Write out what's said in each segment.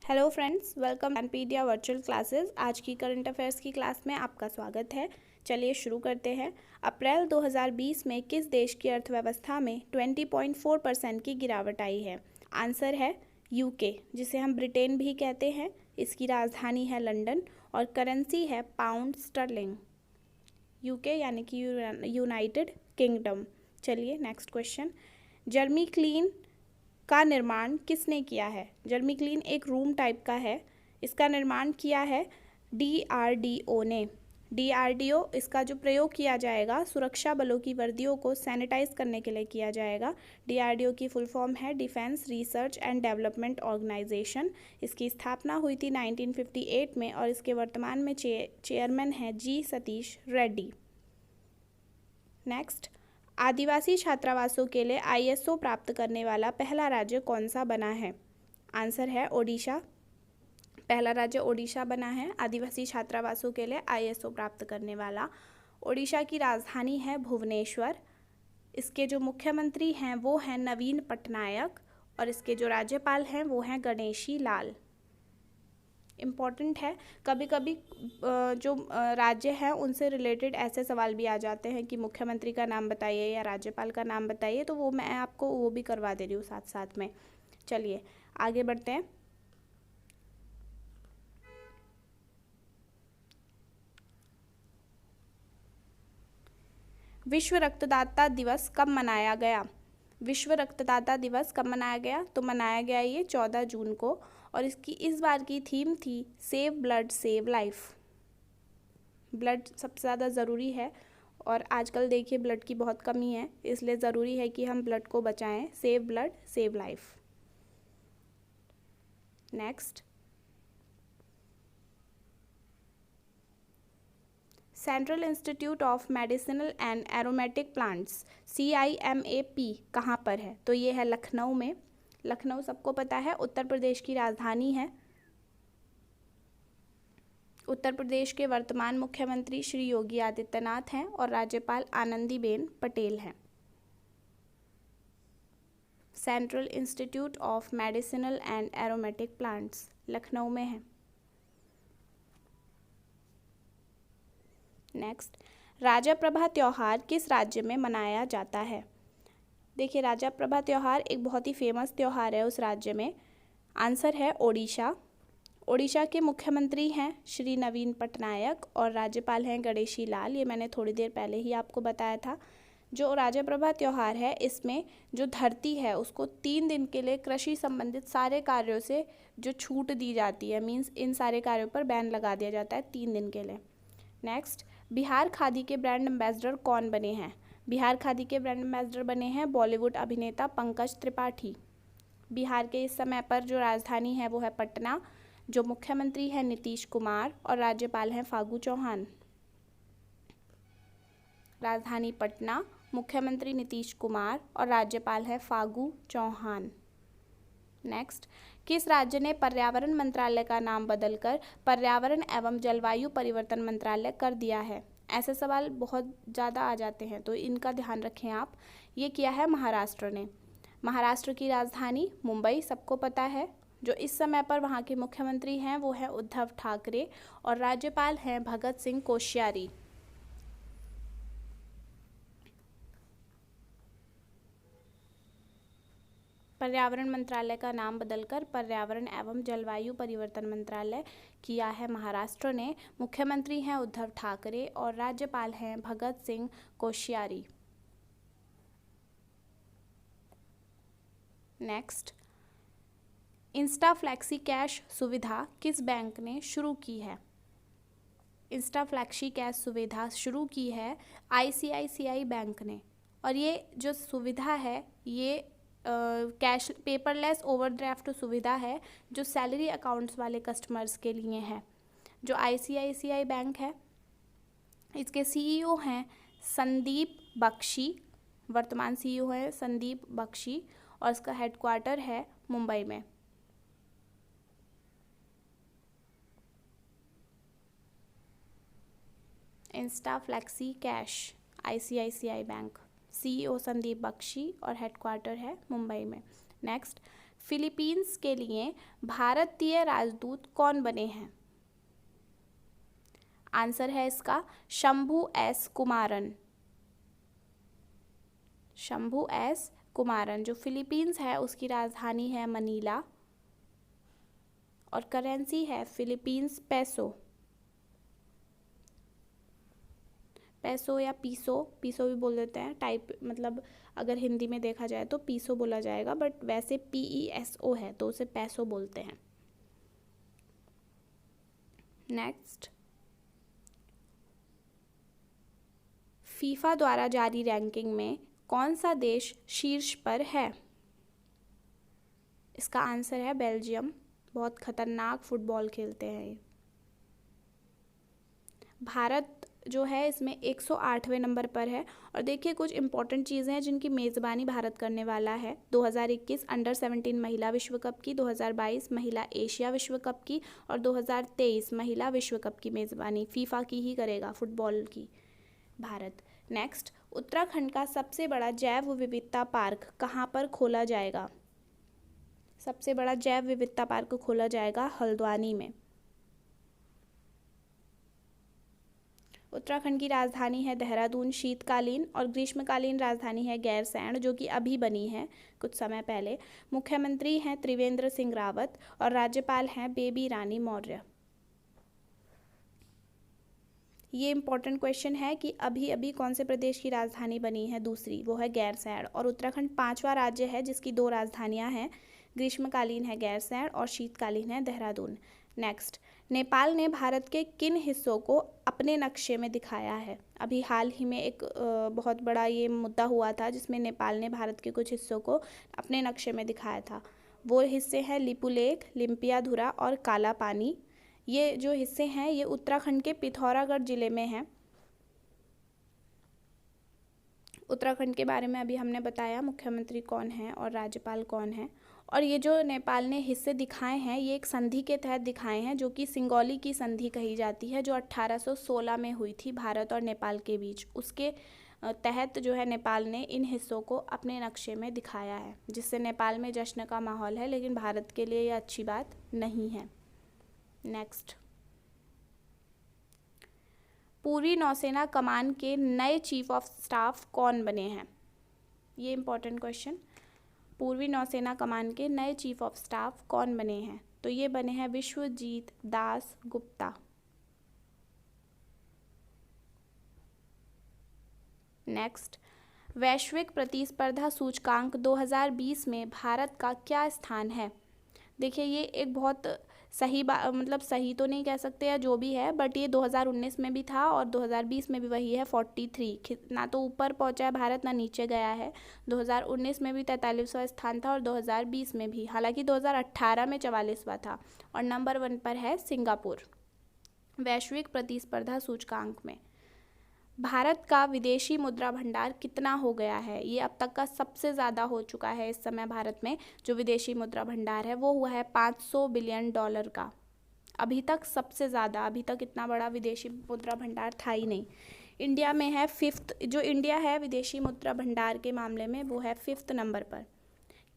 Hello friends, welcome Gyanpedia virtual classes. आज की current affairs की क्लास में आपका स्वागत है। चलिए शुरू करते हैं। अप्रैल 2020 में किस देश की अर्थव्यवस्था में 20.4% की गिरावट आई है? आंसर है यूके, जिसे हम ब्रिटेन भी कहते हैं। इसकी राजधानी है लंदन और करेंसी है पाउंड स्टर्लिंग। यूके यानी कि यूनाइटेड किंगडम। चलिए नेक्स्ट क्वेश्चन। जर्मी क्लीन का निर्माण किसने किया है? जर्मी क्लीन एक रूम टाइप का है। इसका निर्माण किया है DRDO ने। DRDO इसका जो प्रयोग किया जाएगा सुरक्षा बलों की वर्दियों को सैनिटाइज करने के लिए किया जाएगा। DRDO की फुल फॉर्म है Defence Research and Development Organisation. इसकी स्थापना हुई थी 1958 में और इसके वर्तमान में चेयरमैन है G सतीश रेड्डी। नेक्स्ट, आदिवासी छात्रावासों के लिए ISO प्राप्त करने वाला पहला राज्य कौन सा बना है? आंसर है ओडिशा। पहला राज्य ओडिशा बना है आदिवासी छात्रावासों के लिए ISO प्राप्त करने वाला। ओडिशा की राजधानी है भुवनेश्वर। इसके जो मुख्यमंत्री हैं वो हैं नवीन पटनायक और इसके जो राज्यपाल हैं वो हैं गणेशी लाल। इम्पॉर्टेंट है, कभी कभी जो राज्य हैं उनसे रिलेटेड ऐसे सवाल भी आ जाते हैं कि मुख्यमंत्री का नाम बताइए या राज्यपाल का नाम बताइए, तो वो मैं आपको वो भी करवा दे रही हूँ साथ साथ में। चलिए आगे बढ़ते हैं। विश्व रक्तदाता दिवस कब मनाया गया? विश्व रक्तदाता दिवस कब मनाया गया? तो मनाया गया ये 14 जून को और इसकी इस बार की थीम थी save blood save life. Blood सबसे ज़्यादा ज़रूरी है और आजकल देखिए ब्लड की बहुत कमी है, इसलिए ज़रूरी है कि हम ब्लड को बचाएं। Save blood save life. Next, central institute of medicinal and aromatic plants CIMAP कहाँ पर है? तो ये है लखनऊ में। लखनऊ सबको पता है उत्तर प्रदेश की राजधानी है। उत्तर प्रदेश के वर्तमान मुख्यमंत्री श्री योगी आदित्यनाथ हैं और राज्यपाल आनंदीबेन पटेल हैं। Central institute of medicinal and aromatic plants Lucknow में है। नेक्स्ट, राजा प्रभा त्यौहार किस राज्य में मनाया जाता है? देखिए राजा प्रभा त्यौहार एक बहुत ही फेमस त्यौहार है उस राज्य में। आंसर है ओडिशा। ओडिशा के मुख्यमंत्री हैं श्री नवीन पटनायक और राज्यपाल हैं गणेशी लाल। ये मैंने थोड़ी देर पहले ही आपको बताया था। जो राजा प्रभा त्यौहार है इसमें जो धरती है उसको 3 दिन के लिए कृषि संबंधित सारे कार्यों से जो छूट दी जाती है, मीन्स इन सारे कार्यों पर बैन लगा दिया जाता है 3 दिन के लिए। नेक्स्ट, बिहार खादी के ब्रांड एम्बेसडर कौन बने हैं? बिहार खादी के ब्रांड एम्बेसडर बने हैं बॉलीवुड अभिनेता पंकज त्रिपाठी। बिहार के इस समय पर जो राजधानी है वो है पटना। जो मुख्यमंत्री हैं नीतीश कुमार और राज्यपाल हैं फागू चौहान। राजधानी पटना, मुख्यमंत्री नीतीश कुमार और राज्यपाल हैं फागू चौहान। नेक्स्ट, किस राज्य ने पर्यावरण मंत्रालय का नाम बदलकर पर्यावरण एवं जलवायु परिवर्तन मंत्रालय कर दिया है? ऐसे सवाल बहुत ज़्यादा आ जाते हैं तो इनका ध्यान रखें आप। ये किया है महाराष्ट्र ने। महाराष्ट्र की राजधानी मुंबई सबको पता है। जो इस समय पर वहाँ के मुख्यमंत्री हैं वो हैं उद्धव ठाकरे और राज्यपाल हैं भगत सिंह कोश्यारी। पर्यावरण मंत्रालय का नाम बदलकर पर्यावरण एवं जलवायु परिवर्तन मंत्रालय किया है महाराष्ट्र ने। मुख्यमंत्री हैं उद्धव ठाकरे और राज्यपाल हैं Bhagat Singh Koshyari. Next, insta flexi cash सुविधा किस बैंक ने शुरू की है? इंस्टा फ्लैक्सी कैश सुविधा शुरू की है ICICI बैंक ने और ये जो सुविधा है ये कैश पेपरलेस ओवरड्राफ्ट सुविधा है जो सैलरी अकाउंट्स वाले कस्टमर्स के लिए है। जो ICICI बैंक है इसके CEO हैं संदीप बख्शी। वर्तमान CEO है संदीप बख्शी और इसका हेडक्वार्टर है मुंबई में। Insta flexi Cash ICICI bank, CEO Sandeep Bakhshi और हेडक्वार्टर है मुंबई में। नेक्स्ट, फिलीपींस के लिए भारतीय राजदूत कौन बने हैं? आंसर है इसका शंभू एस कुमारन। शंभू एस कुमारन। जो फिलीपींस है उसकी राजधानी है मनीला और करेंसी है फिलीपींस पेसो। पेसो या पीसो, पीसो भी बोल देते हैं, टाइप मतलब अगर हिंदी में देखा जाए तो पीसो बोला जाएगा, बट वैसे PESO है तो उसे पेसो बोलते हैं। नेक्स्ट, फीफा द्वारा जारी रैंकिंग में कौन सा देश शीर्ष पर है? इसका आंसर है बेल्जियम। बहुत खतरनाक फुटबॉल खेलते हैं ये। भारत जो है इसमें 108वें नंबर पर है। और देखिए कुछ इंपॉर्टेंट चीज़ें हैं जिनकी मेज़बानी भारत करने वाला है। 2021 अंडर-17 महिला विश्व कप की, 2022 महिला एशिया विश्व कप की और 2023 महिला विश्व कप की मेज़बानी फीफा की ही करेगा फुटबॉल की भारत। नेक्स्ट, उत्तराखंड का सबसे बड़ा जैव विविधता पार्क कहाँ पर खोला जाएगा? सबसे बड़ा जैव विविधता पार्क खोला जाएगा हल्द्वानी में। उत्तराखंड की राजधानी है देहरादून शीतकालीन, और ग्रीष्मकालीन राजधानी है गैरसैंण जो कि अभी बनी है कुछ समय पहले। मुख्यमंत्री हैं त्रिवेंद्र सिंह रावत और राज्यपाल हैं बेबी रानी मौर्य। ये इंपॉर्टेंट क्वेश्चन है कि अभी अभी कौन से प्रदेश की राजधानी बनी है दूसरी, वो है गैरसैंण। और उत्तराखंड 5वां राज्य है जिसकी 2 राजधानियां हैं, ग्रीष्मकालीन है गैरसैंण और शीतकालीन है देहरादून। नेक्स्ट, नेपाल ने भारत के किन हिस्सों को अपने नक्शे में दिखाया है? अभी हाल ही में एक बहुत बड़ा ये मुद्दा हुआ था जिसमें नेपाल ने भारत के कुछ हिस्सों को अपने नक्शे में दिखाया था। वो हिस्से हैं लिपुलेख, लिम्पियाधुरा और काला पानी। ये जो हिस्से हैं ये उत्तराखंड के पिथौरागढ़ जिले में हैं। उत्तराखंड के बारे में अभी हमने बताया, मुख्यमंत्री कौन है और राज्यपाल कौन है। और ये जो नेपाल ने हिस्से दिखाए हैं ये एक संधि के तहत दिखाए हैं जो कि सिंगौली की संधि कही जाती है, जो 1816 में हुई थी भारत और नेपाल के बीच। उसके तहत जो है नेपाल ने इन हिस्सों को अपने नक्शे में दिखाया है, जिससे नेपाल में जश्न का माहौल है, लेकिन भारत के लिए ये अच्छी बात नहीं है। नेक्स्ट, पूर्वी नौसेना कमान के नए चीफ ऑफ स्टाफ कौन बने हैं? ये इंपॉर्टेंट क्वेश्चन। पूर्वी नौसेना कमान के नए चीफ ऑफ स्टाफ कौन बने हैं? तो ये बने हैं विश्वजीत दास गुप्ता। नेक्स्ट, वैश्विक प्रतिस्पर्धा सूचकांक 2020 में भारत का क्या स्थान है? देखिए ये एक बहुत सही मतलब सही तो नहीं कह सकते या जो भी है, बट ये 2019 में भी था और 2020 में भी वही है 43। ना तो ऊपर पहुंचा है भारत ना नीचे गया है। 2019 में भी 43वां स्थान था और 2020 में भी, हालांकि 2018 में 44वां था। और नंबर 1 पर है सिंगापुर वैश्विक प्रतिस्पर्धा सूचकांक में। भारत का विदेशी मुद्रा भंडार कितना हो गया है? ये अब तक का सबसे ज़्यादा हो चुका है इस समय भारत में जो विदेशी मुद्रा भंडार है वो हुआ है $500 बिलियन का। अभी तक सबसे ज़्यादा, अभी तक इतना बड़ा विदेशी मुद्रा भंडार था ही नहीं। इंडिया में है 5th, जो इंडिया है विदेशी मुद्रा भंडार के मामले में वो है 5th नंबर पर।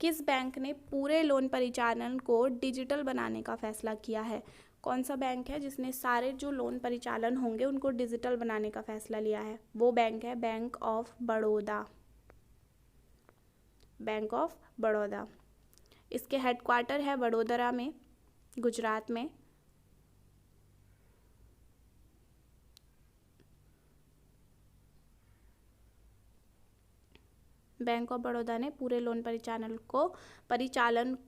किस बैंक ने पूरे लोन परिचालन को डिजिटल बनाने का फैसला किया है? कौन सा बैंक है जिसने सारे जो लोन परिचालन होंगे उनको डिजिटल बनाने का फैसला लिया है? वो बैंक है bank of Baroda. Bank of Baroda. इसके हेडक्वार्टर है वडोदरा में, गुजरात में। बैंक ऑफ बड़ौदा ने पूरे लोन परिचालन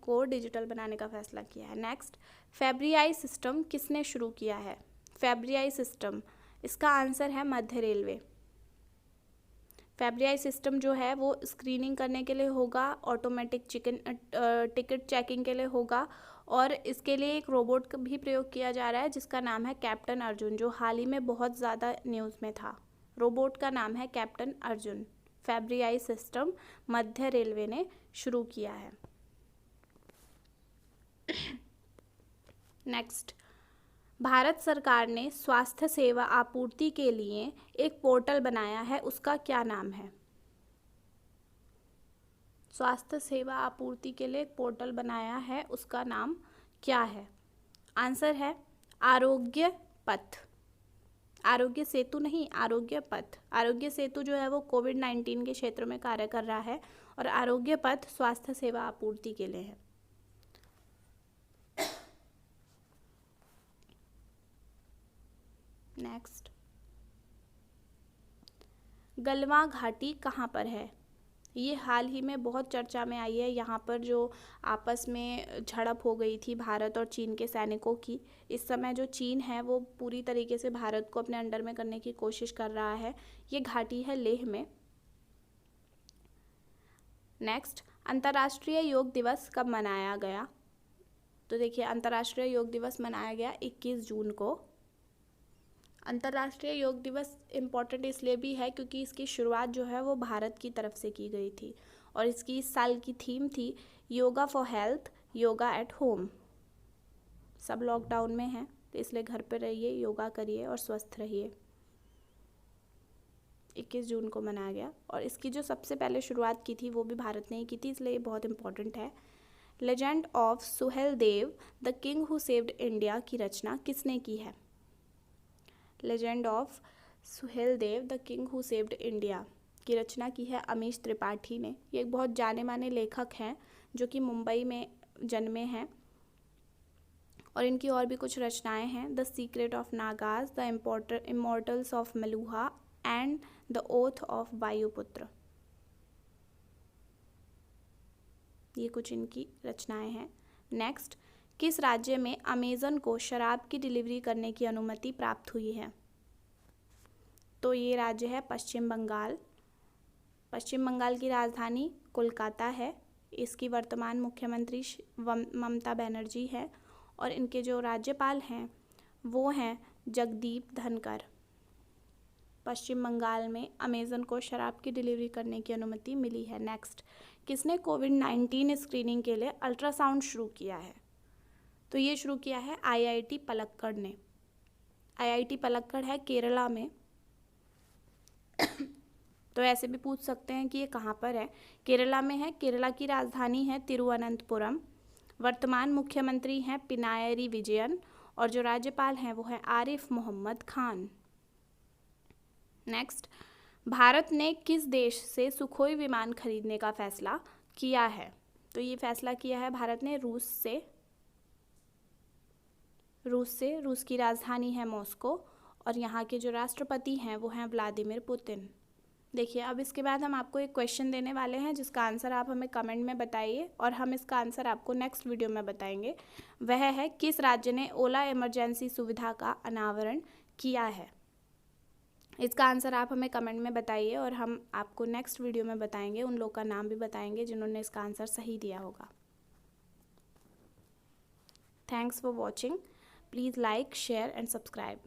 को डिजिटल बनाने का फैसला किया है। नेक्स्ट, फैब्रियाई सिस्टम किसने शुरू किया है? फैब्रियाई सिस्टम, इसका आंसर है मध्य रेलवे। फैब्रियाई सिस्टम जो है वो स्क्रीनिंग करने के लिए होगा, ऑटोमेटिक टिकट चेकिंग के लिए होगा, और इसके लिए एक रोबोट का भी प्रयोग किया जा रहा है जिसका नाम है कैप्टन अर्जुन, जो हाल ही में बहुत ज़्यादा न्यूज़ में था। रोबोट का नाम है कैप्टन अर्जुन। फैब्रियाई सिस्टम मध्य रेलवे ने शुरू किया है। नेक्स्ट, भारत सरकार ने स्वास्थ्य सेवा आपूर्ति के लिए एक पोर्टल बनाया है, उसका क्या नाम है? स्वास्थ्य सेवा आपूर्ति के लिए एक पोर्टल बनाया है, उसका नाम क्या है? आंसर है आरोग्य पथ। आरोग्य सेतु नहीं, आरोग्य पथ। आरोग्य सेतु जो है वो कोविड-19 के क्षेत्र में कार्य कर रहा है और आरोग्य पथ स्वास्थ्य सेवा आपूर्ति के लिए है। नेक्स्ट, गलवां घाटी कहाँ पर है? ये हाल ही में बहुत चर्चा में आई है। यहाँ पर जो आपस में झड़प हो गई थी भारत और चीन के सैनिकों की, इस समय जो चीन है वो पूरी तरीके से भारत को अपने अंडर में करने की कोशिश कर रहा है। ये घाटी है लेह में। नेक्स्ट, अंतर्राष्ट्रीय योग दिवस कब मनाया गया? तो देखिए, अंतर्राष्ट्रीय योग दिवस मनाया गया 21 जून को। अंतर्राष्ट्रीय योग दिवस इम्पॉर्टेंट इसलिए भी है क्योंकि इसकी शुरुआत जो है वो भारत की तरफ से की गई थी और इसकी इस साल की थीम थी yoga for health, yoga at home. सब लॉकडाउन में हैं तो इसलिए घर पर रहिए, योगा करिए और स्वस्थ रहिए। 21 जून को मनाया गया और इसकी जो सबसे पहले शुरुआत की थी वो भी भारत ने ही की थी, इसलिए ये बहुत इंपॉर्टेंट है। Legend of Suheldev the king who saved India की रचना किसने की है? Legend of Suheldev the king who saved India की रचना की है अमीश त्रिपाठी ने। ये एक बहुत जाने माने लेखक हैं जो कि मुंबई में जन्मे हैं और इनकी और भी कुछ रचनाएं हैं। The secret of Nagas, the immortals of Meluha and the oath of Vayuputra, ये कुछ इनकी रचनाएं हैं। नेक्स्ट, किस राज्य में अमेज़न को शराब की डिलीवरी करने की अनुमति प्राप्त हुई है? तो ये राज्य है पश्चिम बंगाल। पश्चिम बंगाल की राजधानी कोलकाता है। इसकी वर्तमान मुख्यमंत्री ममता बनर्जी है और इनके जो राज्यपाल हैं वो हैं जगदीप धनकर। पश्चिम बंगाल में अमेज़न को शराब की डिलीवरी करने की अनुमति मिली है। नेक्स्ट, किसने कोविड-19 स्क्रीनिंग के लिए अल्ट्रासाउंड शुरू किया है? तो ये शुरू किया है IIT पलक्कड़ ने। IIT पलक्कड़ है केरला में। तो ऐसे भी पूछ सकते हैं कि ये कहाँ पर है। केरला में है। केरला की राजधानी है तिरुवनंतपुरम। वर्तमान मुख्यमंत्री हैं पिनायरी विजयन और जो राज्यपाल हैं वो हैं आरिफ मोहम्मद खान। नेक्स्ट, भारत ने किस देश से सुखोई विमान खरीदने का फैसला किया है? तो ये फैसला किया है भारत ने रूस से। रूस की राजधानी है मॉस्को और यहाँ के जो राष्ट्रपति हैं वो हैं व्लादिमीर पुतिन। देखिए, अब इसके बाद हम आपको एक क्वेश्चन देने वाले हैं जिसका आंसर आप हमें कमेंट में बताइए और हम इसका आंसर आपको नेक्स्ट वीडियो में बताएंगे। वह है, किस राज्य ने ओला इमरजेंसी सुविधा का अनावरण किया है? इसका आंसर आप हमें कमेंट में बताइए और हम आपको नेक्स्ट वीडियो में बताएंगे। उन लोग का नाम भी बताएंगे जिन्होंने इसका आंसर सही दिया होगा। Thanks for watching. Please like, share and subscribe.